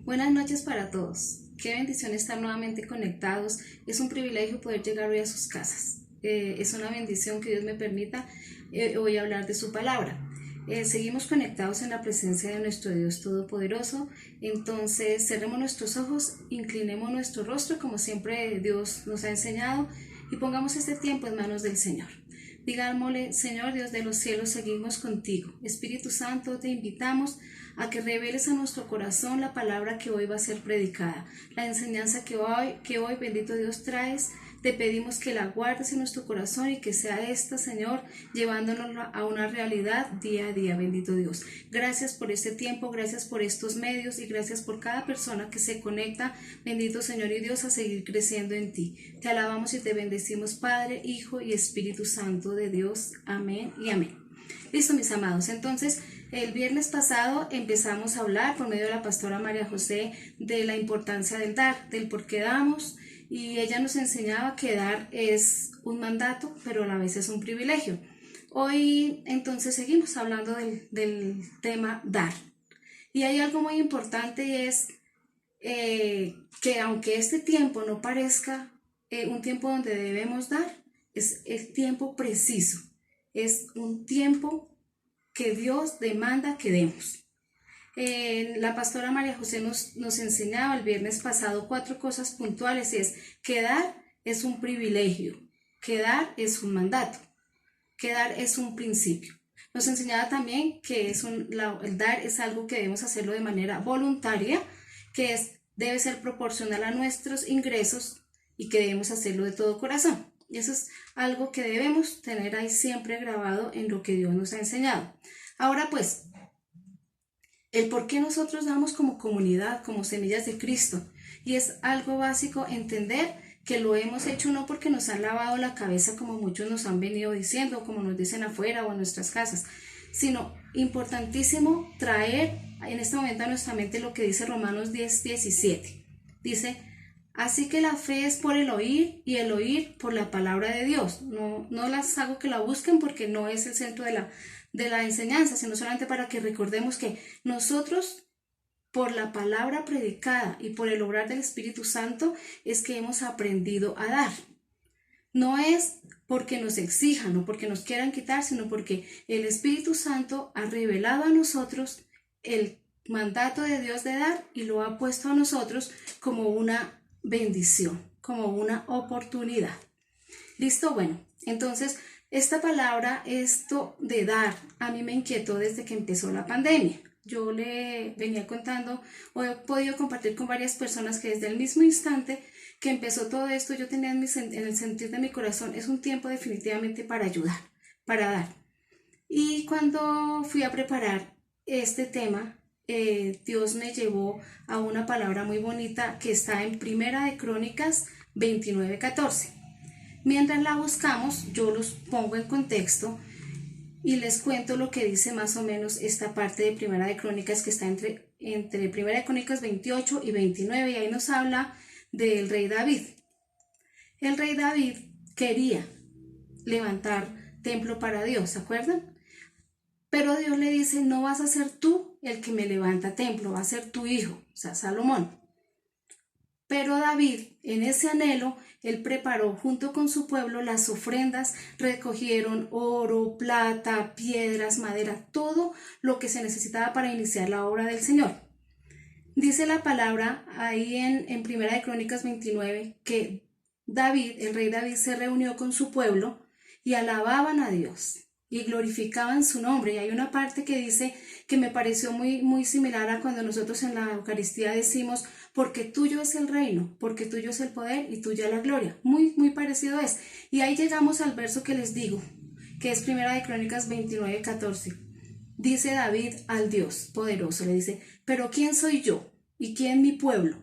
Buenas noches para todos. Qué bendición estar nuevamente conectados. Es un privilegio poder llegar hoy a sus casas. Es una bendición que Dios me permita hoy hablar de su palabra. Seguimos conectados en la presencia de nuestro Dios Todopoderoso. Entonces cerremos nuestros ojos, inclinemos nuestro rostro como siempre Dios nos ha enseñado y pongamos este tiempo en manos del Señor. Digámosle: Señor Dios de los cielos, seguimos contigo. Espíritu Santo, te invitamos a que reveles a nuestro corazón la palabra que hoy va a ser predicada, la enseñanza que hoy, bendito Dios, traes. Te pedimos que la guardes en nuestro corazón y que sea esta, Señor, llevándonos a una realidad día a día, bendito Dios. Gracias por este tiempo, gracias por estos medios y gracias por cada persona que se conecta, bendito Señor y Dios, a seguir creciendo en ti. Te alabamos y te bendecimos, Padre, Hijo y Espíritu Santo de Dios. Amén y amén. Listo, mis amados. Entonces, el viernes pasado empezamos a hablar por medio de la pastora María José de la importancia del dar, del por qué damos, y ella nos enseñaba que dar es un mandato, pero a la vez es un privilegio. Hoy entonces seguimos hablando del tema dar. Y hay algo muy importante, y es que aunque este tiempo no parezca un tiempo donde debemos dar, es el tiempo preciso. Es un tiempo que Dios demanda que demos. La pastora María José nos enseñaba el viernes pasado 4 cosas puntuales, y es que dar es un privilegio, que dar es un mandato, que dar es un principio. Nos enseñaba también que el dar es algo que debemos hacerlo de manera voluntaria, que debe ser proporcional a nuestros ingresos y que debemos hacerlo de todo corazón. Y eso es algo que debemos tener ahí siempre grabado en lo que Dios nos ha enseñado. Ahora pues, el por qué nosotros damos como comunidad, como semillas de Cristo. Y es algo básico entender que lo hemos hecho no porque nos han lavado la cabeza, como muchos nos han venido diciendo, como nos dicen afuera o en nuestras casas, sino importantísimo traer en este momento a nuestra mente lo que dice Romanos 10:17. Dice: así que la fe es por el oír y el oír por la palabra de Dios. No las hago que la busquen porque no es el centro de la enseñanza, sino solamente para que recordemos que nosotros, por la palabra predicada y por el obrar del Espíritu Santo, es que hemos aprendido a dar. No es porque nos exijan o porque nos quieran quitar, sino porque el Espíritu Santo ha revelado a nosotros el mandato de Dios de dar y lo ha puesto a nosotros como una bendición, como una oportunidad. ¿Listo? Bueno, entonces esta palabra, esto de dar, a mí me inquietó desde que empezó la pandemia. Yo le venía contando o he podido compartir con varias personas que desde el mismo instante que empezó todo esto, yo tenía en el sentir de mi corazón, es un tiempo definitivamente para ayudar, para dar. Y cuando fui a preparar este tema, Dios me llevó a una palabra muy bonita que está en Primera de Crónicas 29:14. Mientras la buscamos, yo los pongo en contexto y les cuento lo que dice más o menos esta parte de Primera de Crónicas, que está entre Primera de Crónicas 28 y 29, y ahí nos habla del rey David. El rey David quería levantar templo para Dios, ¿se acuerdan? Pero Dios le dice: no vas a ser tú el que me levanta templo, va a ser tu hijo, o sea, Salomón. Pero David, en ese anhelo, él preparó junto con su pueblo las ofrendas, recogieron oro, plata, piedras, madera, todo lo que se necesitaba para iniciar la obra del Señor. Dice la palabra ahí en Primera de Crónicas 29 que David, el rey David, se reunió con su pueblo y alababan a Dios y glorificaban su nombre. Y hay una parte que dice que me pareció muy, muy similar a cuando nosotros en la Eucaristía decimos: porque tuyo es el reino, porque tuyo es el poder y tuya la gloria. Muy, muy parecido es. Y ahí llegamos al verso que les digo, que es Primera de Crónicas 29:14. Dice David al Dios poderoso, le dice: pero ¿quién soy yo y quién mi pueblo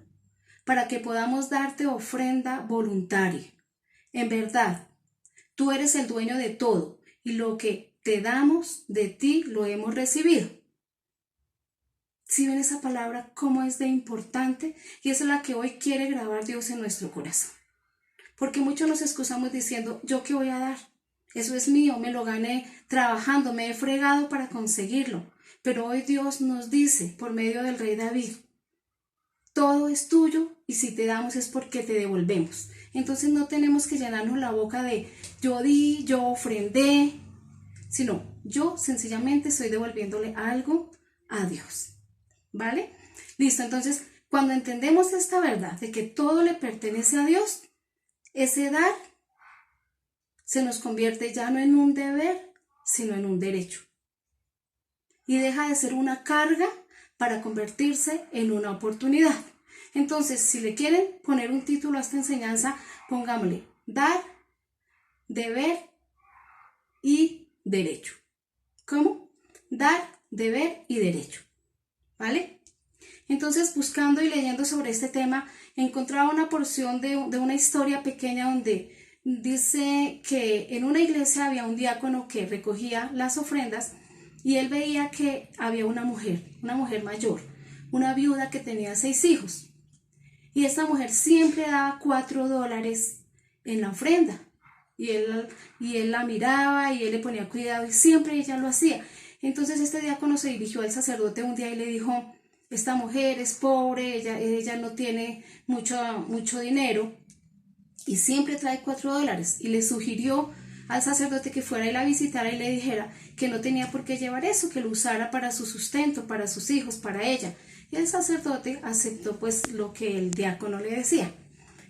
para que podamos darte ofrenda voluntaria? En verdad, tú eres el dueño de todo, y lo que te damos de ti lo hemos recibido. ¿Sí ven esa palabra cómo es de importante? Y esa es la que hoy quiere grabar Dios en nuestro corazón. Porque muchos nos excusamos diciendo: ¿yo qué voy a dar? Eso es mío, me lo gané trabajando, me he fregado para conseguirlo. Pero hoy Dios nos dice por medio del rey David: todo es tuyo y si te damos es porque te devolvemos. Entonces no tenemos que llenarnos la boca de yo di, yo ofrendé, sino yo sencillamente estoy devolviéndole algo a Dios. ¿Vale? Listo, entonces cuando entendemos esta verdad de que todo le pertenece a Dios, ese dar se nos convierte ya no en un deber, sino en un derecho. Y deja de ser una carga para convertirse en una oportunidad. Entonces, si le quieren poner un título a esta enseñanza, pongámosle dar, deber y derecho. ¿Cómo? Dar, deber y derecho. ¿Vale? Entonces, buscando y leyendo sobre este tema, encontraba una porción de una historia pequeña donde dice que en una iglesia había un diácono que recogía las ofrendas y él veía que había una mujer mayor, una viuda que tenía 6 hijos. Y esta mujer siempre daba $4 en la ofrenda. Y él la miraba y él le ponía cuidado y siempre ella lo hacía. Entonces este diácono se dirigió al sacerdote un día y le dijo, esta mujer es pobre, ella no tiene mucho dinero y siempre trae $4. Y le sugirió al sacerdote que fuera y la visitara y le dijera que no tenía por qué llevar eso, que lo usara para su sustento, para sus hijos, para ella. Y el sacerdote aceptó pues lo que el diácono le decía.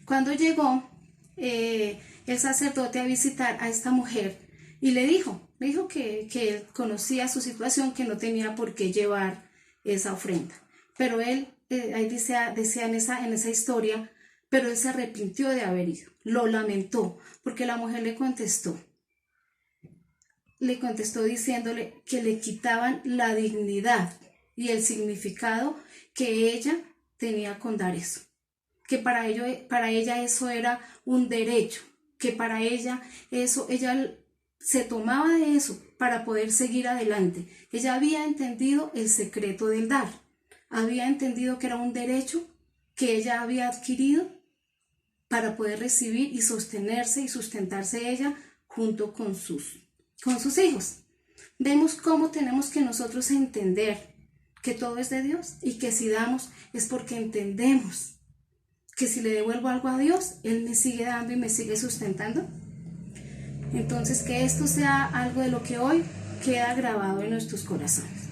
Cuando llegó el sacerdote a visitar a esta mujer y le dijo que él conocía su situación, que no tenía por qué llevar esa ofrenda. Pero él, ahí decía en esa historia, pero él se arrepintió de haber ido, lo lamentó, porque la mujer le contestó diciéndole que le quitaban la dignidad y el significado que ella tenía con dar eso, que para ella eso era un derecho, que para ella se tomaba de eso para poder seguir adelante. Ella había entendido el secreto del dar, había entendido que era un derecho que ella había adquirido para poder recibir y sostenerse y sustentarse ella junto con sus hijos. Vemos cómo tenemos que nosotros entender que todo es de Dios y que si damos es porque entendemos que si le devuelvo algo a Dios, Él me sigue dando y me sigue sustentando. Entonces, que esto sea algo de lo que hoy queda grabado en nuestros corazones.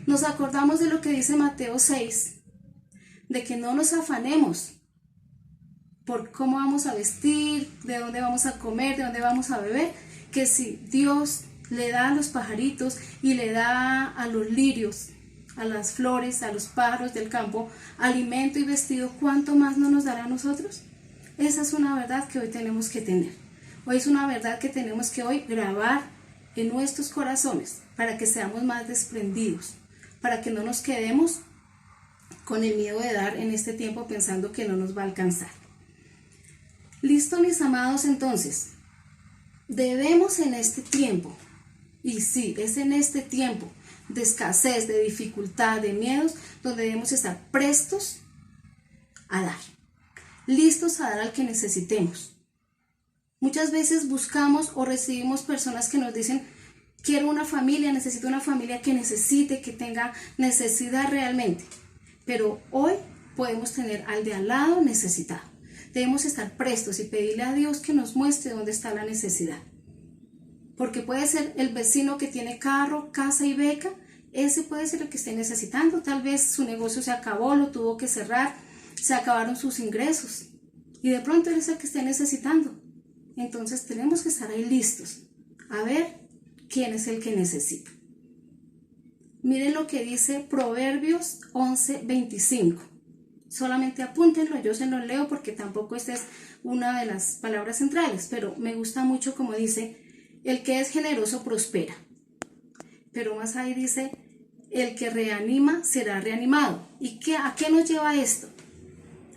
Nos acordamos de lo que dice Mateo 6, de que no nos afanemos por cómo vamos a vestir, de dónde vamos a comer, de dónde vamos a beber, que si Dios le da a los pajaritos y le da a los lirios, a las flores, a los pájaros del campo, alimento y vestido, ¿cuánto más no nos dará a nosotros? Esa es una verdad que hoy tenemos que tener. Hoy es una verdad que tenemos que hoy grabar en nuestros corazones para que seamos más desprendidos, para que no nos quedemos con el miedo de dar en este tiempo pensando que no nos va a alcanzar. Listo, mis amados, entonces, debemos en este tiempo, y sí, es en este tiempo de escasez, de dificultad, de miedos, donde debemos estar prestos a dar, listos a dar al que necesitemos. Muchas veces buscamos o recibimos personas que nos dicen, quiero una familia, necesito una familia que necesite, que tenga necesidad realmente. Pero hoy podemos tener al de al lado necesitado. Debemos estar prestos y pedirle a Dios que nos muestre dónde está la necesidad. Porque puede ser el vecino que tiene carro, casa y beca, ese puede ser el que esté necesitando. Tal vez su negocio se acabó, lo tuvo que cerrar, se acabaron sus ingresos. Y de pronto él es el que esté necesitando. Entonces tenemos que estar ahí listos a ver quién es el que necesita. Miren lo que dice Proverbios 11:25. Solamente apúntenlo, yo se lo leo porque tampoco esta es una de las palabras centrales, pero me gusta mucho como dice, el que es generoso prospera. Pero más ahí dice, el que reanima será reanimado. ¿Y a qué nos lleva esto?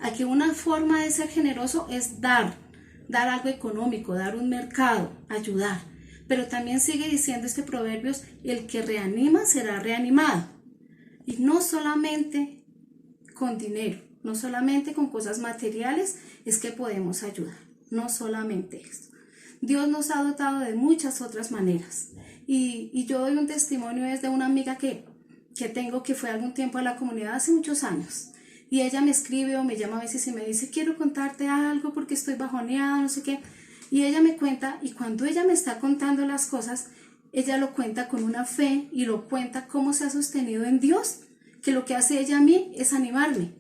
A que una forma de ser generoso es dar algo económico, dar un mercado, ayudar. Pero también sigue diciendo este Proverbios, el que reanima será reanimado. Y no solamente con dinero, no solamente con cosas materiales es que podemos ayudar, no solamente esto. Dios nos ha dotado de muchas otras maneras. Y yo doy un testimonio desde una amiga que tengo que fue algún tiempo a la comunidad hace muchos años. Y ella me escribe o me llama a veces y me dice, quiero contarte algo porque estoy bajoneada, no sé qué. Y ella me cuenta, y cuando ella me está contando las cosas, ella lo cuenta con una fe y lo cuenta cómo se ha sostenido en Dios, que lo que hace ella a mí es animarme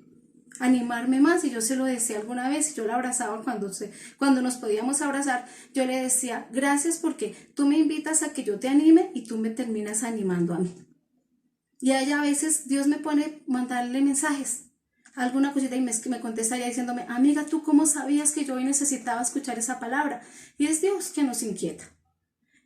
más. Y yo se lo decía alguna vez, y yo la abrazaba cuando nos podíamos abrazar, yo le decía, gracias porque tú me invitas a que yo te anime y tú me terminas animando a mí. Y a ella a veces Dios me pone mandarle mensajes, alguna cosita, y me contesta ya diciéndome, amiga, ¿tú cómo sabías que yo hoy necesitaba escuchar esa palabra? Y es Dios que nos inquieta.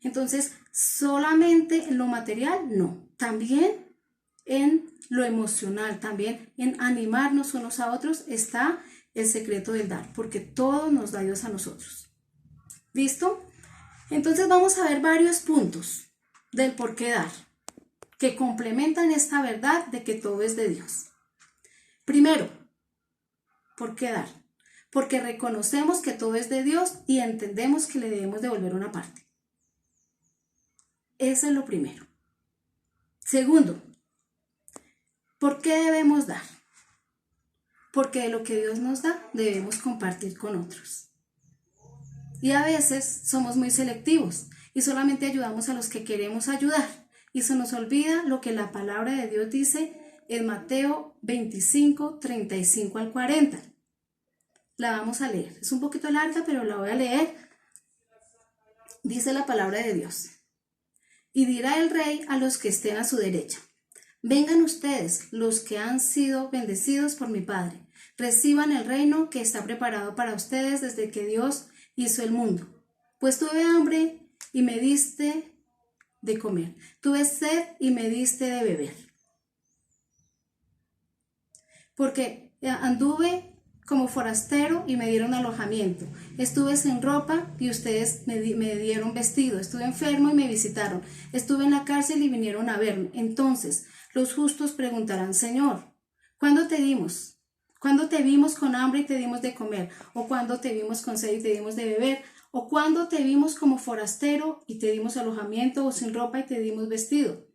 Entonces, solamente en lo material, no. También en lo emocional, también en animarnos unos a otros está el secreto del dar, porque todo nos da Dios a nosotros. ¿Listo? Entonces vamos a ver varios puntos del por qué dar, que complementan esta verdad de que todo es de Dios. Primero, ¿por qué dar? Porque reconocemos que todo es de Dios y entendemos que le debemos devolver una parte. Eso es lo primero. Segundo, ¿por qué debemos dar? Porque de lo que Dios nos da debemos compartir con otros. Y a veces somos muy selectivos y solamente ayudamos a los que queremos ayudar. Y se nos olvida lo que la palabra de Dios dice en Mateo 25, 35 al 40. La vamos a leer. Es un poquito larga, pero la voy a leer. Dice la palabra de Dios. Y dirá el rey a los que estén a su derecha: vengan ustedes, los que han sido bendecidos por mi Padre, reciban el reino que está preparado para ustedes desde que Dios hizo el mundo. Pues tuve hambre y me diste de comer, tuve sed y me diste de beber. Porque anduve como forastero y me dieron alojamiento. Estuve sin ropa y ustedes me dieron vestido. Estuve enfermo y me visitaron. Estuve en la cárcel y vinieron a verme. Entonces los justos preguntarán: Señor, ¿cuándo te dimos? ¿Cuándo te vimos con hambre y te dimos de comer? ¿O cuándo te vimos con sed y te dimos de beber? ¿O cuándo te vimos como forastero y te dimos alojamiento? ¿O sin ropa y te dimos vestido?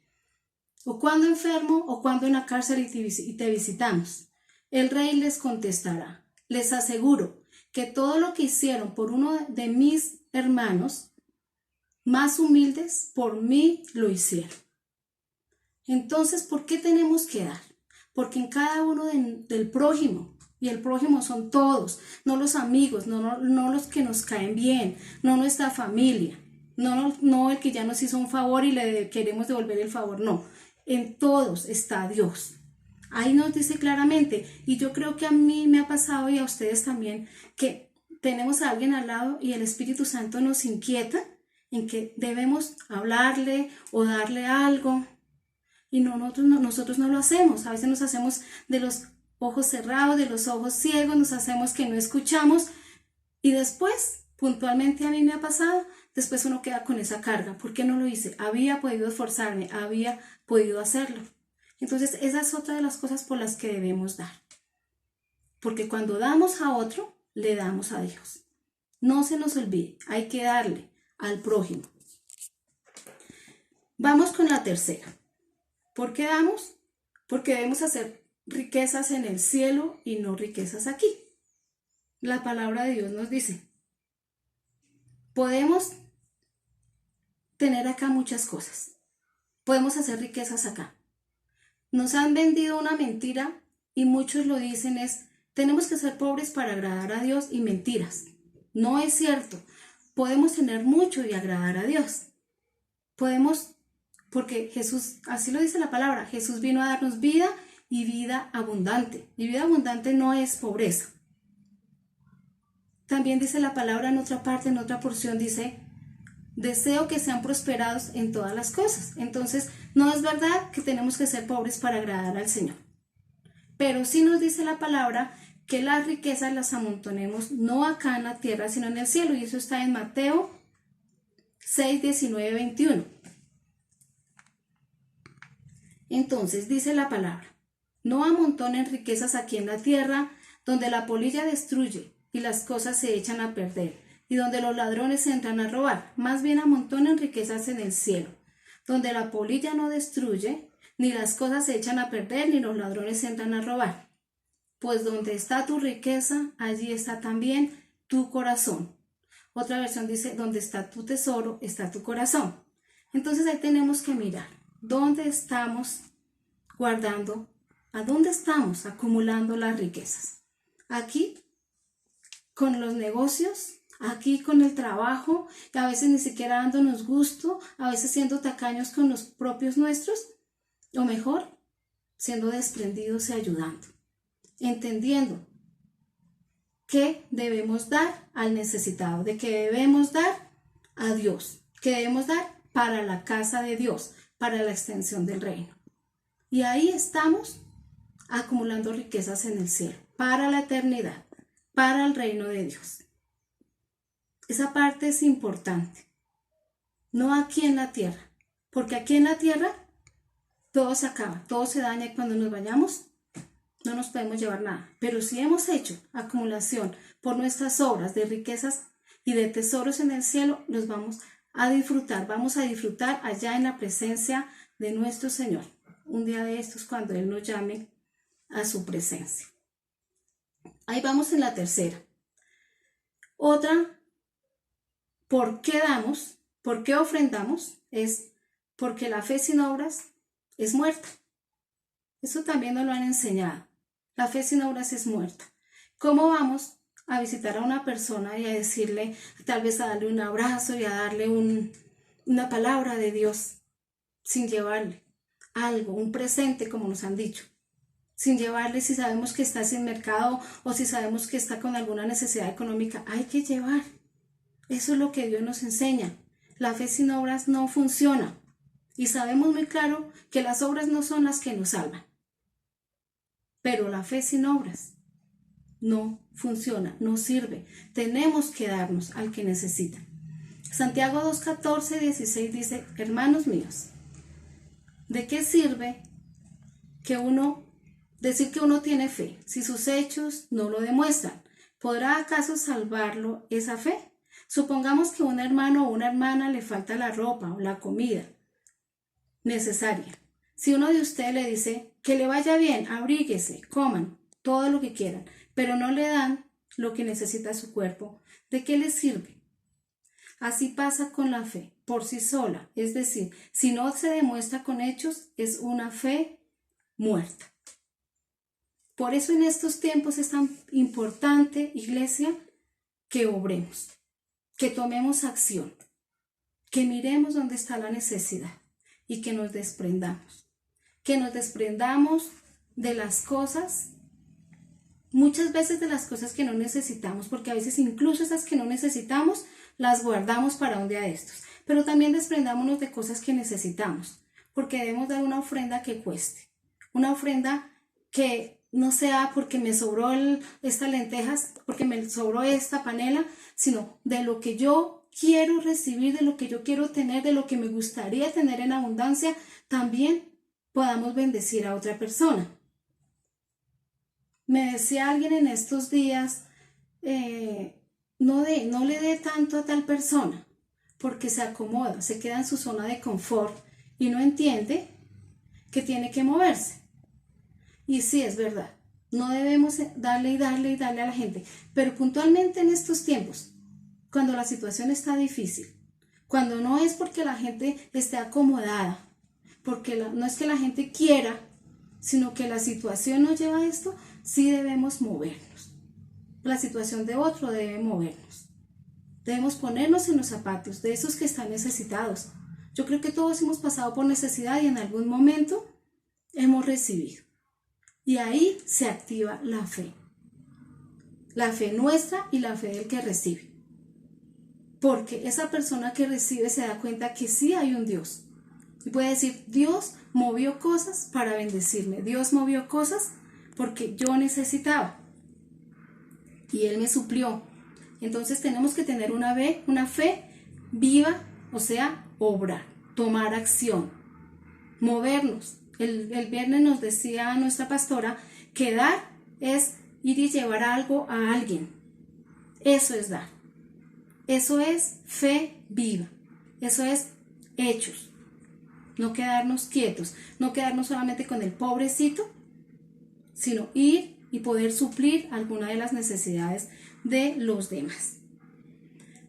¿O cuándo enfermo? ¿O cuándo en la cárcel y te visitamos? El rey les contestará: les aseguro que todo lo que hicieron por uno de mis hermanos más humildes, por mí lo hicieron. Entonces, ¿por qué tenemos que dar? Porque en cada uno del prójimo, y el prójimo son todos, no los amigos, no los que nos caen bien, no nuestra familia, no el que ya nos hizo un favor y le queremos devolver el favor, no. En todos está Dios. Ahí nos dice claramente, y yo creo que a mí me ha pasado y a ustedes también, que tenemos a alguien al lado y el Espíritu Santo nos inquieta en que debemos hablarle o darle algo, y nosotros no lo hacemos. A veces nos hacemos de los ojos cerrados, de los ojos ciegos, nos hacemos que no escuchamos, y después, puntualmente a mí me ha pasado, después uno queda con esa carga. ¿Por qué no lo hice? Había podido esforzarme, había podido hacerlo. Entonces, esa es otra de las cosas por las que debemos dar. Porque cuando damos a otro, le damos a Dios. No se nos olvide, hay que darle al prójimo. Vamos con la tercera. ¿Por qué damos? Porque debemos hacer riquezas en el cielo y no riquezas aquí. La palabra de Dios nos dice, podemos tener acá muchas cosas. Podemos hacer riquezas acá. Nos han vendido una mentira y muchos lo dicen tenemos que ser pobres para agradar a Dios, y mentiras. No es cierto. Podemos tener mucho y agradar a Dios. Porque Jesús, así lo dice la palabra, Jesús vino a darnos vida y vida abundante. Y vida abundante no es pobreza. También dice la palabra en otra parte, en otra porción, dice: deseo que sean prosperados en todas las cosas. Entonces, no es verdad que tenemos que ser pobres para agradar al Señor. Pero sí nos dice la palabra que las riquezas las amontonemos no acá en la tierra, sino en el cielo. Y eso está en Mateo 6, 19, 21. Entonces, dice la palabra: no amontonen riquezas aquí en la tierra, donde la polilla destruye y las cosas se echan a perder, y donde los ladrones entran a robar. Más bien amontonen riquezas en el cielo, donde la polilla no destruye, ni las cosas se echan a perder, ni los ladrones entran a robar. pues donde está tu riqueza, allí está también tu corazón. Otra versión dice, donde está tu tesoro, está tu corazón. Entonces ahí tenemos que mirar dónde estamos guardando, a dónde estamos acumulando las riquezas. Aquí con los negocios, aquí con el trabajo, a veces ni siquiera dándonos gusto, a veces siendo tacaños con los propios nuestros, o mejor, siendo desprendidos y ayudando, entendiendo que debemos dar al necesitado, de que debemos dar a Dios, que debemos dar para la casa de Dios, para la extensión del reino. Y ahí estamos acumulando riquezas en el cielo, para la eternidad, para el reino de Dios. Esa parte es importante, no aquí en la tierra, porque aquí en la tierra todo se acaba, todo se daña y cuando nos vayamos no nos podemos llevar nada. Pero si hemos hecho acumulación por nuestras obras de riquezas y de tesoros en el cielo, los vamos a disfrutar allá en la presencia de nuestro Señor. Un día de estos cuando Él nos llame a su presencia. Ahí vamos en la tercera. Otra, ¿por qué damos? ¿Por qué ofrendamos? Es porque la fe sin obras es muerta. Eso también nos lo han enseñado. La fe sin obras es muerta. ¿Cómo vamos a visitar a una persona y a decirle, tal vez a darle un abrazo y a darle una palabra de Dios, sin llevarle algo, un presente, como nos han dicho? Sin llevarle, si sabemos que está sin mercado o si sabemos que está con alguna necesidad económica, hay que llevar. Eso es lo que Dios nos enseña. La fe sin obras no funciona. Y sabemos muy claro que las obras no son las que nos salvan. Pero la fe sin obras no funciona, no sirve. Tenemos que darnos al que necesita. Santiago 2:14, 16 dice, hermanos míos, ¿de qué sirve decir que uno tiene fe si sus hechos no lo demuestran? ¿Podrá acaso salvarlo esa fe? Supongamos que a un hermano o una hermana le falta la ropa o la comida necesaria. Si uno de ustedes le dice que le vaya bien, abríguese, coman todo lo que quieran, pero no le dan lo que necesita su cuerpo, ¿de qué le sirve? Así pasa con la fe, por sí sola, es decir, si no se demuestra con hechos, es una fe muerta. Por eso en estos tiempos es tan importante, iglesia, que obremos, que tomemos acción, que miremos dónde está la necesidad y que nos desprendamos. Que nos desprendamos de las cosas, muchas veces de las cosas que no necesitamos, porque a veces incluso esas que no necesitamos las guardamos para un día de estos. Pero también desprendámonos de cosas que necesitamos, porque debemos dar una ofrenda que cueste, una ofrenda que no sea porque me sobró estas lentejas, porque me sobró esta panela, sino de lo que yo quiero recibir, de lo que yo quiero tener, de lo que me gustaría tener en abundancia, también podamos bendecir a otra persona. Me decía alguien en estos días, no le dé tanto a tal persona, porque se acomoda, se queda en su zona de confort y no entiende que tiene que moverse. Y sí, es verdad, no debemos darle y darle y darle a la gente, pero puntualmente en estos tiempos, cuando la situación está difícil, cuando no es porque la gente esté acomodada, porque no es que la gente quiera, sino que la situación nos lleva a esto, sí debemos movernos. La situación de otro debe movernos. Debemos ponernos en los zapatos de esos que están necesitados. Yo creo que todos hemos pasado por necesidad y en algún momento hemos recibido. Y ahí se activa la fe. La fe nuestra y la fe del que recibe. Porque esa persona que recibe se da cuenta que sí hay un Dios. Y puede decir, Dios movió cosas para bendecirme. Dios movió cosas porque yo necesitaba. Y Él me suplió. Entonces tenemos que tener una fe viva, o sea, obrar, tomar acción, movernos. El viernes nos decía nuestra pastora que dar es ir y llevar algo a alguien. Eso es dar. Eso es fe viva. Eso es hechos. No quedarnos quietos, no quedarnos solamente con el pobrecito, sino ir y poder suplir alguna de las necesidades de los demás.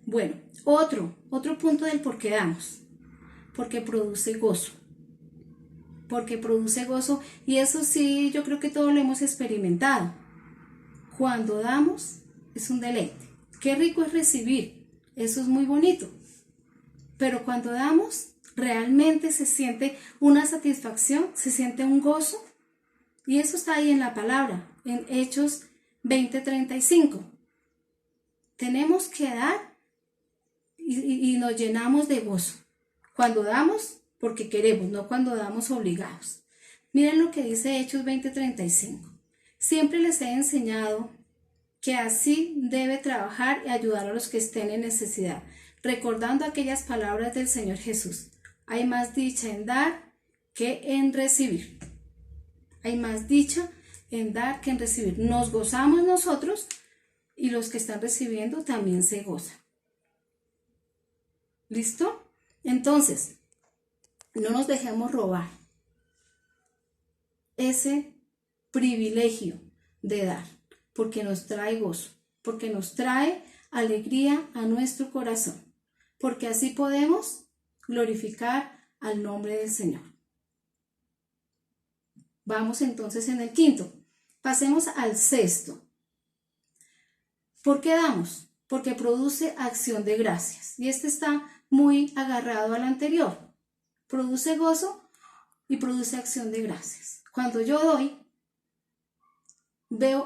Bueno, otro punto del por qué damos, porque produce gozo. Porque produce gozo, y eso sí, yo creo que todos lo hemos experimentado. Cuando damos, es un deleite. Qué rico es recibir, eso es muy bonito. Pero cuando damos, realmente se siente una satisfacción, se siente un gozo, y eso está ahí en la palabra, en Hechos 20:35. Tenemos que dar y nos llenamos de gozo. Cuando damos, porque queremos, no cuando damos obligados. Miren lo que dice Hechos 20:35. Siempre les he enseñado que así debe trabajar y ayudar a los que estén en necesidad, recordando aquellas palabras del Señor Jesús. Hay más dicha en dar que en recibir. Hay más dicha en dar que en recibir. Nos gozamos nosotros y los que están recibiendo también se gozan. ¿Listo? Entonces, no nos dejemos robar ese privilegio de dar, porque nos trae gozo, porque nos trae alegría a nuestro corazón, porque así podemos glorificar al nombre del Señor. Vamos entonces en el quinto. Pasemos al sexto. ¿Por qué damos? Porque produce acción de gracias. Y este está muy agarrado al anterior. Produce gozo y produce acción de gracias. Cuando yo doy,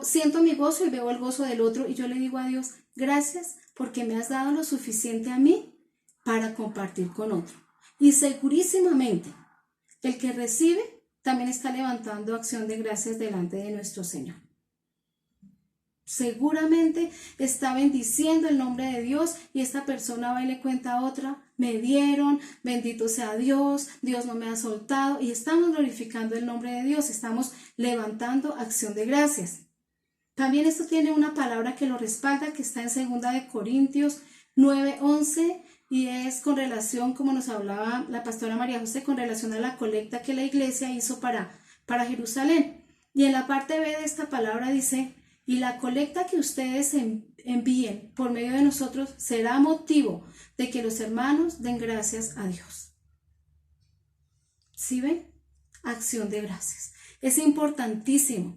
siento mi gozo y veo el gozo del otro, y yo le digo a Dios, gracias porque me has dado lo suficiente a mí para compartir con otro. Y segurísimamente, el que recibe también está levantando acción de gracias delante de nuestro Señor. Seguramente está bendiciendo el nombre de Dios, y esta persona va y le cuenta a otra, me dieron, bendito sea Dios, Dios no me ha soltado, y estamos glorificando el nombre de Dios, estamos levantando acción de gracias. También esto tiene una palabra que lo respalda, que está en 2 Corintios 9:11, y es con relación, como nos hablaba la pastora María José, con relación a la colecta que la iglesia hizo para Jerusalén. Y en la parte B de esta palabra dice, y la colecta que ustedes envíen por medio de nosotros será motivo de que los hermanos den gracias a Dios. ¿Sí ven? Acción de gracias. Es importantísimo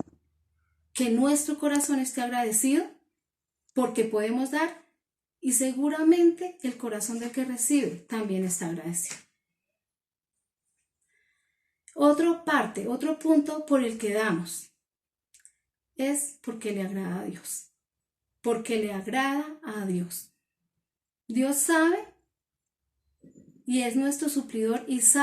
que nuestro corazón esté agradecido porque podemos dar, y seguramente el corazón del que recibe también está agradecido. Otro punto por el que damos es porque le agrada a Dios. Porque le agrada a Dios. Dios sabe y es nuestro suplidor y sabe